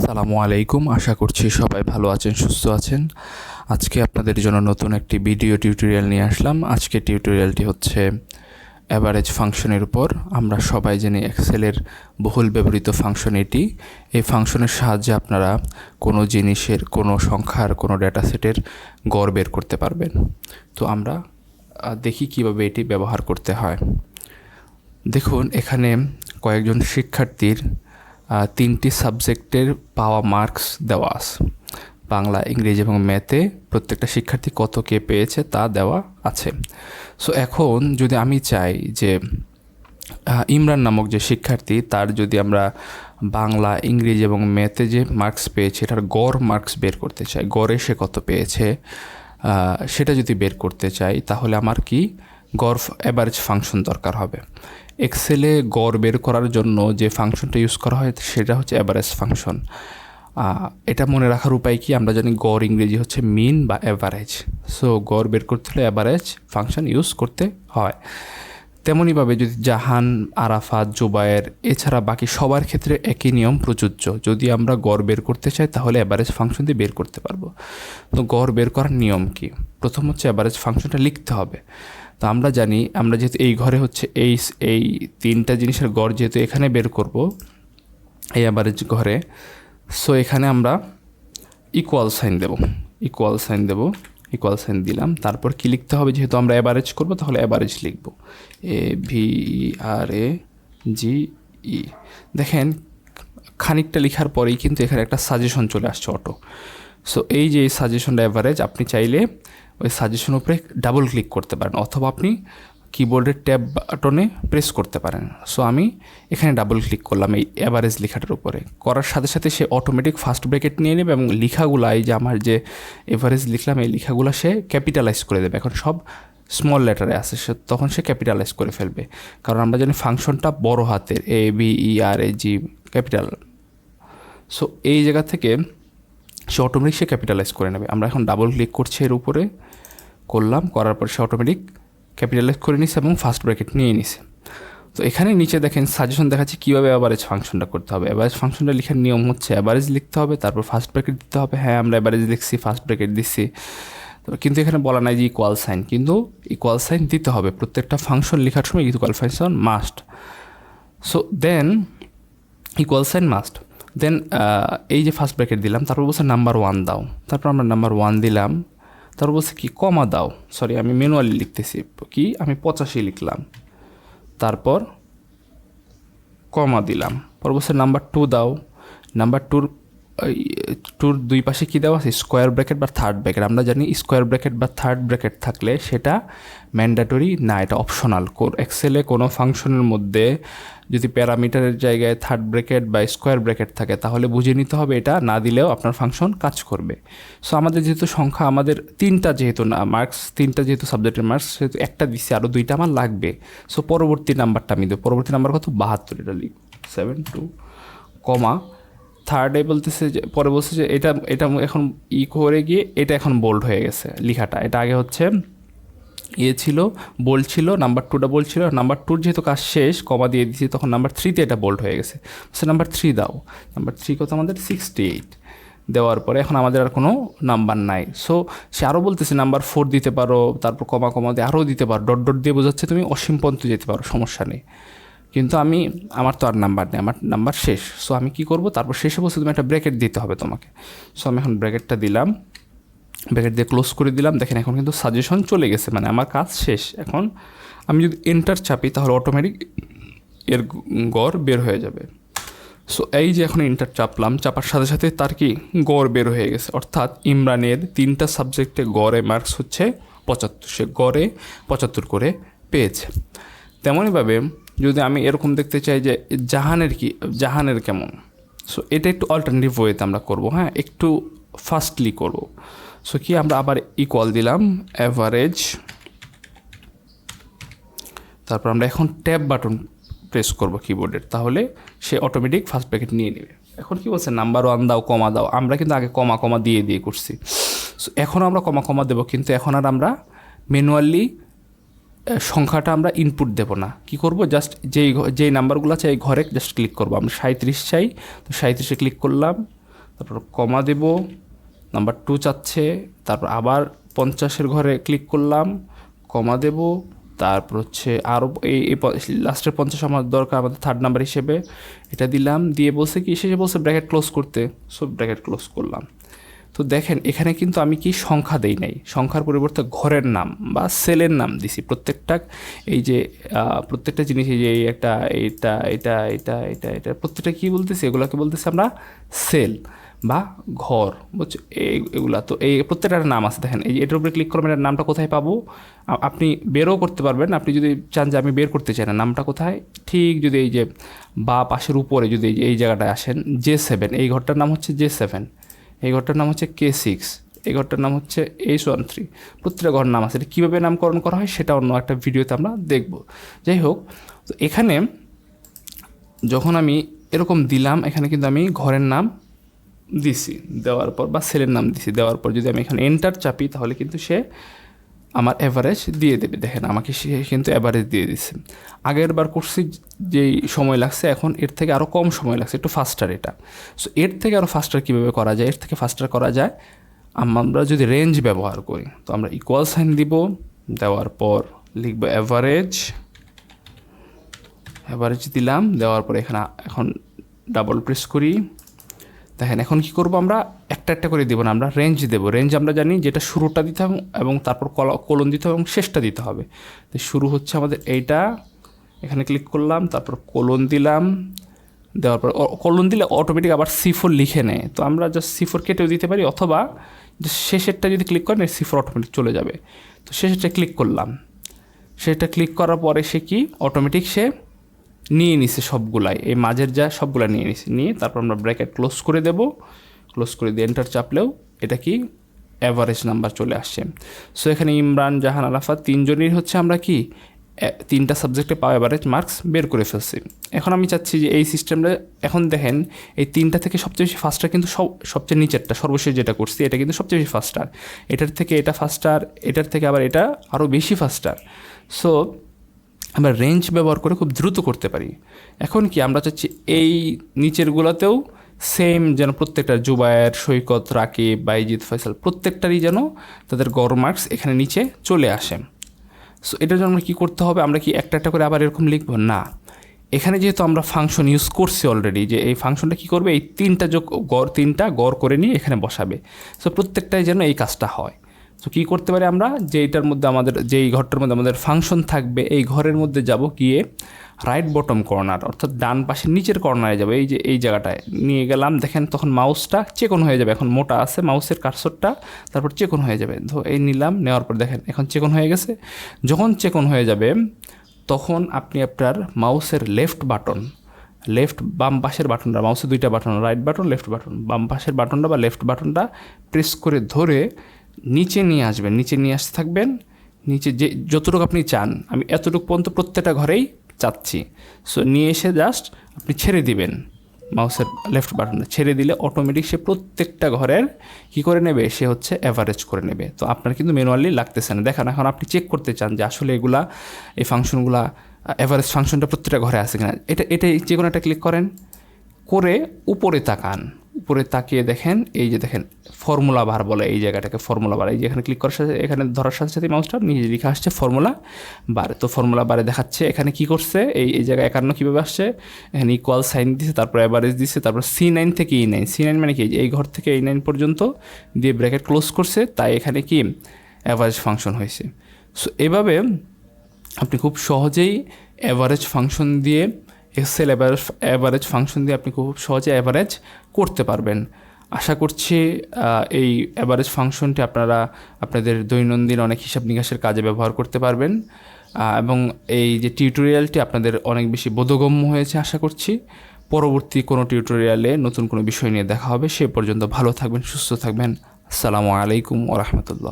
আসসালামু আলাইকুম। আশা করছি সবাই ভালো আছেন, সুস্থ আছেন। আজকে আপনাদের জন্য নতুন একটি ভিডিও টিউটোরিয়াল নিয়ে আসলাম। আজকে টিউটোরিয়ালটি হচ্ছে অ্যাভারেজ ফাংশনের উপর। আমরা সবাই জানি এক্সেলের বহুল ব্যবহৃত ফাংশন এটি। এই ফাংশনের সাহায্যে আপনারা কোনো জিনিসের, কোনো সংখ্যার, কোনো ডেটা সেটের গড় বের করতে পারবেন। তো আমরা দেখি কিভাবে এটি ব্যবহার করতে হয়। দেখুন, এখানে কয়েকজন শিক্ষার্থীর তিনটি সাবজেক্টের পাওয়া মার্কস দেওয়া আছে। বাংলা, ইংরেজি এবং ম্যাথে প্রত্যেকটা শিক্ষার্থী কত কে পেয়েছে তা দেওয়া আছে। সো এখন যদি আমি চাই যে ইমরান নামক যে শিক্ষার্থী, তার যদি আমরা বাংলা, ইংরেজি এবং ম্যাথে যে মার্কস পেয়েছে এটার গড় মার্কস বের করতে চাই, গড়ে সে কত পেয়েছে সেটা যদি বের করতে চাই, তাহলে আমার কি গড় অ্যাভারেজ ফাংশন দরকার হবে। এক্সেলে গড় বের করার জন্য যে ফাংশনটা ইউজ করা হয় সেটা হচ্ছে অ্যাভারেজ ফাংশন। এটা মনে রাখার উপায় কি, আমরা জানি গড় ইংরেজি হচ্ছে মিন বা অ্যাভারেজ। সো গড় বের করতে হলে অ্যাভারেজ ফাংশন ইউজ করতে হয়। তেমনইভাবে যদি জাহান, আরাফাত, জুবায়ের এছাড়া বাকি সবার ক্ষেত্রে একই নিয়ম প্রযোজ্য। যদি আমরা গড় বের করতে চাই তাহলে অ্যাভারেজ ফাংশন দিয়ে বের করতে পারবো। তো গড় বের করার নিয়ম কি? প্রথম হচ্ছে অ্যাভারেজ ফাংশনটা লিখতে হবে। তো আমরা জানি, আমরা যেহেতু এই ঘরে হচ্ছে এই তিনটা জিনিসের গড় যেহেতু এখানে বের করব এই অ্যাভারেজ ঘরে, সো এখানে আমরা ইকুয়াল সাইন দেব, ইকুয়াল সাইন দিলাম। তারপর কি লিখতে হবে, যেহেতু আমরা অ্যাভারেজ করব তাহলে অ্যাভারেজ লিখব, AVERAGE। দেখেন, খানিকটা লেখার পরেই কিন্তু এখানে একটা সাজেশন চলে আসছে অটো। সো এই যে এই সাজেশনটা অ্যাভারেজ, আপনি চাইলে ওই সাজেশন উপরে ডাবল ক্লিক করতে পারেন অথবা আপনি কিবোর্ডের ট্যাব বাটনে প্রেস করতে পারেন। সো আমি এখানে ডাবল ক্লিক করলাম এই অ্যাভারেজ লেখাটার উপরে। করার সাথে সাথে সে অটোমেটিক ফার্স্ট ব্র্যাকেট নিয়ে নেবে এবং লেখাগুলো, এই যে আমার যে এভারেজ লিখলাম এই লেখাগুলো সে ক্যাপিটালাইজ করে দেবে। এখন সব স্মল লেটারে আছে, তখন সে ক্যাপিটালাইজ করে ফেলবে, কারণ আমরা জানি ফাংশনটা বড় হাতের AVERAGE ক্যাপিটাল। সো এই জায়গা থেকে সে অটোমেটিক সে ক্যাপিটালাইজ করে নেবে। আমরা এখন ডাবল ক্লিক করছি এর উপরে, করার পর সে অটোমেটিক ক্যাপিটালাইজ করে নিছে এবং ফার্স্ট ব্র্যাকেট নিয়ে নিছে। তো এখানে নিচে দেখেন সাজেশন দেখাচ্ছে কীভাবে অ্যাভারেজ ফাংশনটা করতে হবে। অ্যাভারেজ ফাংশনটা লেখার নিয়ম হচ্ছে অ্যাভারেজ লিখতে হবে, তারপর ফার্স্ট ব্র্যাকেট দিতে হবে। হ্যাঁ, আমরা অ্যাভারেজ লিখছি, ফার্স্ট ব্র্যাকেট দিচ্ছি, কিন্তু এখানে বলা নাই যে ইকুয়াল সাইন, কিন্তু ইকুয়াল সাইন দিতে হবে। প্রত্যেকটা ফাংশন লেখার সময় equal sign must. So then equal sign must. Then এই যে ফার্স্ট ব্র্যাকেট দিলাম, তারপর বলছে নাম্বার 1 দাও, তারপর আমরা নাম্বার 1 দিলাম। তারপর বলছে কি কমা দাও, সরি আমি ম্যানুয়ালি লিখতেছি, কি আমি 85 লিখলাম, তারপর কমা দিলাম। পর বলছে নাম্বার 2 দাও, নাম্বার টুর দুই পাশে কী দেওয়া আছে, স্কোয়ার ব্র্যাকেট বা থার্ড ব্র্যাকেট। আমরা জানি স্কোয়ার ব্র্যাকেট বা থার্ড ব্র্যাকেট থাকলে সেটা ম্যান্ডেটরি না, এটা অপশনাল। এক্সেলে কোনো ফাংশনের মধ্যে যদি প্যারামিটারের জায়গায় থার্ড ব্র্যাকেট বা স্কোয়ার ব্র্যাকেট থাকে তাহলে বুঝে নিতে হবে, এটা না দিলেও আপনার ফাংশন কাজ করবে। সো আমাদের যেহেতু সংখ্যা, আমাদের তিনটা যেহেতু না মার্কস, তিনটা যেহেতু সাবজেক্টের মার্কস, সেহেতু একটা দিচ্ছি, আরও দুইটা আমার লাগবে। সো পরবর্তী নাম্বারটা আমি দেবো, পরবর্তী নাম্বার কত, 72, এটা লিখ 72 কমা থার্ডে বলতেছে যে, পরে বলছে যে এটা এখন করে গিয়ে এটা এখন বোল্ড হয়ে গেছে লেখাটা। এটা আগে হচ্ছে ছিল, বোল্ড ছিল, নাম্বার 2টা বোল্ড ছিল। নাম্বার 2 যেহেতু কাজ শেষ, কমা দিয়ে দিয়েছি, তখন নাম্বার 3তে এটা বোল্ড হয়ে গেছে। সে নাম্বার 3 দাও, নাম্বার 3 কত আমাদের 68 দেওয়ার পরে এখন আমাদের আর কোনো নাম্বার নাই। সো সে আরও বলতেছে নাম্বার 4 দিতে পারো, তারপর কমা দিয়ে আরও দিতে পারো, ডট দিয়ে বোঝাচ্ছে তুমি অসীম পর্যন্ত যেতে পারো, সমস্যা নেই। কিন্তু আমার তো আর নাম্বার নেই, আমার নাম্বার শেষ। সো আমি কী করবো, তারপর শেষে বলছে তুমি একটা ব্র্যাকেট দিতে হবে তোমাকে। সো আমি এখন ব্র্যাকেটটা দিলাম, ব্র্যাকেট দিয়ে ক্লোজ করে দিলাম। দেখেন এখন কিন্তু সাজেশন চলে গেছে, মানে আমার কাজ শেষ। এখন আমি যদি এন্টার চাপি তাহলে অটোমেটিক এর গড় বের হয়ে যাবে। সো এই যে এখন এন্টার চাপলাম, চাপার সাথে সাথে তার কি গড় বের হয়ে গেছে। অর্থাৎ ইমরানের তিনটা সাবজেক্টে গড়ে মার্কস হচ্ছে 75, সে গড়ে 75 করে পেয়েছে। তেমনইভাবে যদি আমি এরকম দেখতে চাই যে জাহানের কেমন, সো এটা একটু অল্টারনেটিভ ওয়েতে আমরা করব। হ্যাঁ, একটু ফাস্টলি করব। সো কি আমরা আবার ইকুয়াল দিলাম অ্যাভারেজ, তারপর আমরা এখন ট্যাব বাটন প্রেস করব কিবোর্ডের, তাহলে সে অটোমেটিক ফার্স্ট ব্র্যাকেট নিয়ে নেবে। এখন কি বলছে, নাম্বার 1 দাও, কমা দাও। আমরা কিন্তু আগে কমা দিয়ে করছি। সো এখন আমরা কমা দেবো, কিন্তু এখন আর আমরা ম্যানুয়ালি সংখ্যাটা আমরা ইনপুট দেবো না। কি করব, জাস্ট যেই নাম্বারগুলো আছে এই ঘরে জাস্ট ক্লিক করবো। আমরা 37 চাই, তো 37-এ ক্লিক করলাম। তারপর কমা দেব, নাম্বার 2 চাচ্ছে, তারপর আবার 50-এর ঘরে ক্লিক করলাম, কমা দেব, তারপর হচ্ছে আরও এই লাস্টের 50 আমার দরকার আমাদের থার্ড নাম্বার হিসেবে, এটা দিলাম, দিয়ে বলছে কি শেষে বলছে ব্র্যাকেট ক্লোজ করতে, সো ব্র্যাকেট ক্লোজ করলাম। তো দেখেন এখানে কিন্তু আমি কি সংখ্যা দেই নাই, সংখ্যার পরিবর্তে ঘরের নাম বা সেলের নাম দিছি প্রত্যেকটা। এই যে প্রত্যেকটা জিনিস, এই যে একটা এটা এটা এটা এটা এটা প্রত্যেকটা কী বলতেছি, এগুলোকে বলতেছি আমরা সেল বা ঘর, বুঝছো এগুলা। তো এই প্রত্যেকটার নাম আছে, দেখেন এই যে এটার উপরে ক্লিক করবেন, এটার নামটা কোথায় পাবো, আপনি বেরও করতে পারবেন। আপনি যদি চান যে আমি বের করতে চাই না নামটা কোথায়, ঠিক যদি এই যে বা পাশের উপরে যদি এই জায়গাটায় আসেন, J7, এই ঘরটার নাম হচ্ছে J7, এই ঘরটার নাম হচ্ছে K6, এই ঘরটার নাম হচ্ছে H13, প্রত্যেকটা ঘরের নাম আছে। এটা কীভাবে নামকরণ করা হয় সেটা অন্য একটা ভিডিওতে আমরা দেখব। যাই হোক, তো এখানে যখন আমি এরকম দিলাম, এখানে কিন্তু আমি ঘরের নাম দিছি, দেওয়ার পর বা সেলের নাম দিছি, দেওয়ার পর যদি আমি এখানে এন্টার চাপি তাহলে কিন্তু সে আমার অ্যাভারেজ দিয়ে দেবে। দেখেন আমাকে সে কিন্তু অ্যাভারেজ দিয়ে দিচ্ছে। আগের বার করছি যেই সময় লাগছে, এখন এর থেকে আরও কম সময় লাগছে, একটু ফাস্টার এটা। সো এর থেকে আরও ফাস্টার কীভাবে করা যায়, এর থেকে ফাস্টার করা যায় আমরা যদি রেঞ্জ ব্যবহার করি। তো আমরা ইকুয়াল সাইন দিব, দেওয়ার পর লিখব অ্যাভারেজ, অ্যাভারেজ দিলাম, দেওয়ার পর এখানে এখন ডাবল প্রেস করি। দেখেন এখন কি করব, আমরা একটা একটা করে দেবো না, আমরা রেঞ্জ দেবো। রেঞ্জ আমরা জানি যেটা শুরুটা দিতে হবে এবং তারপর কোলন দিতে হবে এবং শেষটা দিতে হবে। তো শুরু হচ্ছে আমাদের এইটা, এখানে ক্লিক করলাম, তারপর কোলন দিলাম, দেওয়ার পর কোলন দিলে অটোমেটিক আবার C4 লিখে নেয়। তো আমরা জাস্ট C4 কেটেও দিতে পারি, অথবা শেষেরটা যদি ক্লিক করেন C4 অটোমেটিক চলে যাবে। তো শেষেরটা ক্লিক করলাম, সেটা ক্লিক করার পরে সে কি অটোমেটিক সে নিয়ে নিছে সবগুলাই, এই মাঝের যা সবগুলা নিয়ে নিছে, নিয়ে তারপর আমরা ব্র্যাকেট ক্লোজ করে দেব, ক্লোজ করে দিয়ে এন্টার চাপলেও এটা কি অ্যাভারেজ নাম্বার চলে আসছে। সো এখানে ইমরান, জাহান, আরাফাত তিনজনেরই হচ্ছে আমরা কি তিনটা সাবজেক্টে পাওয়া অ্যাভারেজ মার্কস বের করে ফেলছি। এখন আমি চাচ্ছি যে এই সিস্টেমটা, এখন দেখেন এই তিনটা থেকে সবচেয়ে বেশি ফাস্টার কিন্তু সবচেয়ে নিচেরটা সর্বশেষ যেটা করছি এটা কিন্তু সবচেয়ে বেশি ফাস্টার, এটার থেকে এটা ফাস্টার, এটার থেকে আবার এটা আরও বেশি ফাস্টার। সো আমরা রেঞ্জ ব্যবহার করে খুব দ্রুত করতে পারি। এখন কি আমরা চাচ্ছি এই নিচেরগুলোতেও সেম যেন প্রত্যেকটা জুবায়ের, সৈকত, রাকিব, বাইজিৎ, ফয়সাল প্রত্যেকটারই যেন তাদের গড় মার্কস এখানে নিচে চলে আসে। সো এটার জন্য আমরা কী করতে হবে, আমরা কি একটা একটা করে আবার এরকম লিখব না, এখানে যেহেতু আমরা ফাংশন ইউজ করছি অলরেডি, যে এই ফাংশনটা কী করবে, এই তিনটা গড় করে নিয়ে এখানে বসাবে। সো প্রত্যেকটাই যেন এই কাজটা হয়। তো কী করতে পারি আমরা, যে এইটার মধ্যে আমাদের যেই ঘরটার মধ্যে আমাদের ফাংশন থাকবে, এই ঘরের মধ্যে যাব, গিয়ে রাইট বটম কর্নার অর্থাৎ ডান পাশের নিচের কর্নারে যাবো, এই যে এই জায়গাটায় নিয়ে গেলাম। দেখেন তখন মাউসটা চেকন হয়ে যাবে, এখন মোটা আছে মাউসের কার্সরটা, তারপর চেকন হয়ে যাবে। তো এই নিলাম, নেওয়ার পর দেখেন এখন চেকন হয়ে গেছে। যখন চেকন হয়ে যাবে তখন আপনি আপনার মাউসের বাম পাশের বাটনটা, মাউসের দুইটা button, right button, left button, বাম পাশের বাটনটা বা লেফট বাটনটা প্রেস করে ধরে নিচে নিয়ে আসবেন, নিচে নিয়ে আসতে থাকবেন, নিচে যে যতটুকু আপনি চান, আমি এতটুকু পর্যন্ত প্রত্যেকটা ঘরেই চাচ্ছি। সো নিয়ে এসে জাস্ট আপনি ছেড়ে দিবেন, মাউসের লেফট বাটনটা ছেড়ে দিলে অটোমেটিক সে প্রত্যেকটা ঘরের কী করে নেবে, সে হচ্ছে অ্যাভারেজ করে নেবে। তো আপনার কিন্তু ম্যানুয়ালি লাগতেছে না। দেখেন এখন আপনি চেক করতে চান যে আসলে এগুলা এই ফাংশনগুলা অ্যাভারেজ ফাংশনটা প্রত্যেকটা ঘরে আছে কিনা, এটা যে কোনো একটা ক্লিক করেন, করে উপরে তাকান, উপরে তাকিয়ে দেখেন এই যে দেখেন ফর্মুলা বার বলে এই জায়গাটাকে, ফর্মুলা বার, এই যে এখানে ক্লিক করার সাথে এখানে ধরার সাথে সাথে মাউসটা নিজে লেখা আসছে ফর্মুলা বার। তো ফর্মুলা বারে দেখাচ্ছে এখানে কি করছে, এই জায়গায় 51 কীভাবে আসছে, এখানে ইকুয়াল সাইন দিছে, তারপর অ্যাভারেজ দিছে, তারপর C9 থেকে E9, C9 মানে কি এই ঘর থেকে E9 পর্যন্ত দিয়ে ব্র্যাকেট ক্লোজ করছে, তাই এখানে কি অ্যাভারেজ ফাংশন হয়েছে। সো এভাবে আপনি খুব সহজেই অ্যাভারেজ ফাংশন দিয়ে, এক্সেল অ্যাভারেজ ফাংশন দিয়ে আপনি খুব সহজে অ্যাভারেজ করতে পারবেন। আশা করছি এই অ্যাভারেজ ফাংশনটি আপনারা আপনাদের দৈনন্দিন অনেক হিসাব নিকাশের কাজে ব্যবহার করতে পারবেন এবং এই যে টিউটোরিয়ালটি আপনাদের অনেক বেশি বোধগম্য হয়েছে আশা করছি। পরবর্তী কোনো টিউটোরিয়ালে নতুন কোনো বিষয় নিয়ে দেখা হবে। সে পর্যন্ত ভালো থাকবেন, সুস্থ থাকবেন। আসসালামু আলাইকুম ওয়া রাহমাতুল্লাহ।